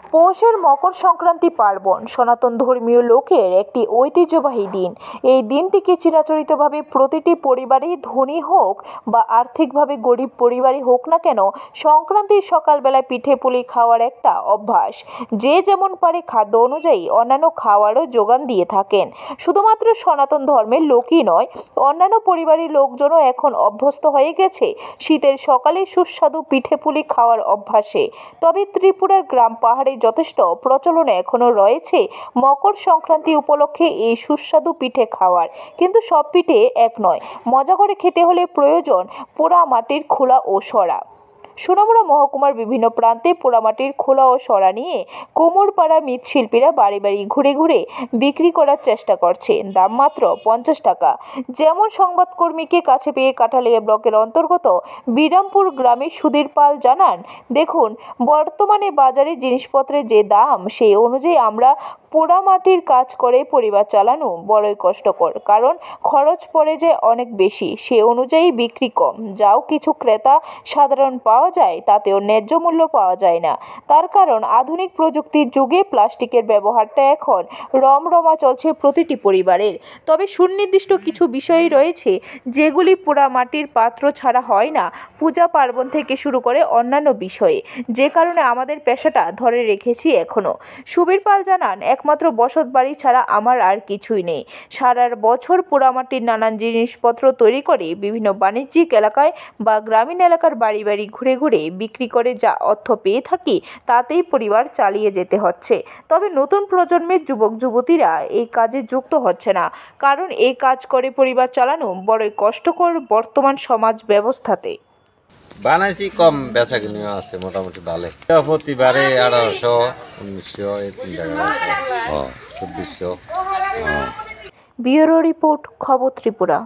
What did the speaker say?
পৌষের মকর সংক্রান্তি পার্বণ সনাতন ধর্মীয় লোকের একটি ঐতিহ্যবাহী দিন। এই দিনটিকে চিরাচরিতভাবে প্রতিটি পরিবারেই ধনী হোক বা আর্থিকভাবে গরিব পরিবারই হোক না কেন, সংক্রান্তির সকালবেলায় পিঠে পুলি খাওয়ার একটা অভ্যাস। যে যেমন পারে খাদ্য অনুযায়ী অন্যান্য খাওয়ারও যোগান দিয়ে থাকেন। শুধুমাত্র সনাতন ধর্মের লোকই নয়, অন্যান্য পরিবারের লোকজনও এখন অভ্যস্ত হয়ে গেছে শীতের সকালে সুস্বাদু পিঠে পুলি খাওয়ার অভ্যাসে। তবে ত্রিপুরার গ্রাম পাহাড়ে যথেষ্ট প্রচলনে এখনও রয়েছে মকর সংক্রান্তি উপলক্ষে এই সুস্বাদু পিঠে খাওয়ার। কিন্তু সব পিঠে এক নয়। মজা করে খেতে হলে প্রয়োজন পোড়া মাটির খোলা ও সরা। সোনামুড়া মহকুমার বিভিন্ন প্রান্তে পোড়ামাটির খোলা ও সরা নিয়ে কোমরপাড়া মৃৎশিল্পীরা বাড়ি বাড়ি ঘুরে ঘুরে বিক্রি করার চেষ্টা করছেন। দাম মাত্র 50 টাকা। যেমন সংবাদকর্মীকে কাছে পেয়ে কাঠালিয়া ব্লকের অন্তর্গত বিরামপুর গ্রামের সুধীর পাল জানান, দেখুন, বর্তমানে বাজারে জিনিসপত্রের যে দাম, সেই অনুযায়ী আমরা পোড়ামাটির কাজ করে পরিবার চালানো বড়ই কষ্টকর, কারণ খরচ পড়ে যায় অনেক বেশি। সে অনুযায়ী বিক্রি কম। যাও কিছু ক্রেতা সাধারণ পাওয়া যায়, তাতেও ন্যায্য মূল্য পাওয়া যায় না। তার কারণ আধুনিক প্রযুক্তির যুগে প্লাস্টিকের ব্যবহারটা এখন রমরমা চলছে প্রতিটি পরিবারের। তবে সুনির্দিষ্ট কিছু বিষয় রয়েছে যেগুলি পোড়ামাটির পাত্র ছাড়া হয় না, পূজা পার্বণ থেকে শুরু করে অন্যান্য বিষয়ে, যে কারণে আমাদের পেশাটা ধরে রেখেছি এখনও। সুবীর পাল জানান, একমাত্র বসত বাড়ি ছাড়া আমার আর কিছুই নেই। সারা বছর পোড়ামাটির নানান জিনিসপত্র তৈরি করে বিভিন্ন বাণিজ্যিক এলাকায় বা গ্রামীণ এলাকার বাড়ি বাড়ি ঘুরে ঘুরে বিক্রি করে যা অর্থ পেয়ে থাকি, তাতেই পরিবার চালিয়ে যেতে হচ্ছে। তবে নতুন প্রজন্মের যুবক যুবতীরা এই কাজে যুক্ত হচ্ছে না, কারণ এই কাজ করে পরিবার চালানো বড়ই কষ্টকর বর্তমান সমাজ ব্যবস্থাতে। বানাইছি, কম বেচা কিনিও আছে, মোটামুটি ভালো। প্রতিবারে 1800, 1900, এই 3 টাকা, 2400। ব্যুরো রিপোর্ট, খবর ত্রিপুরা।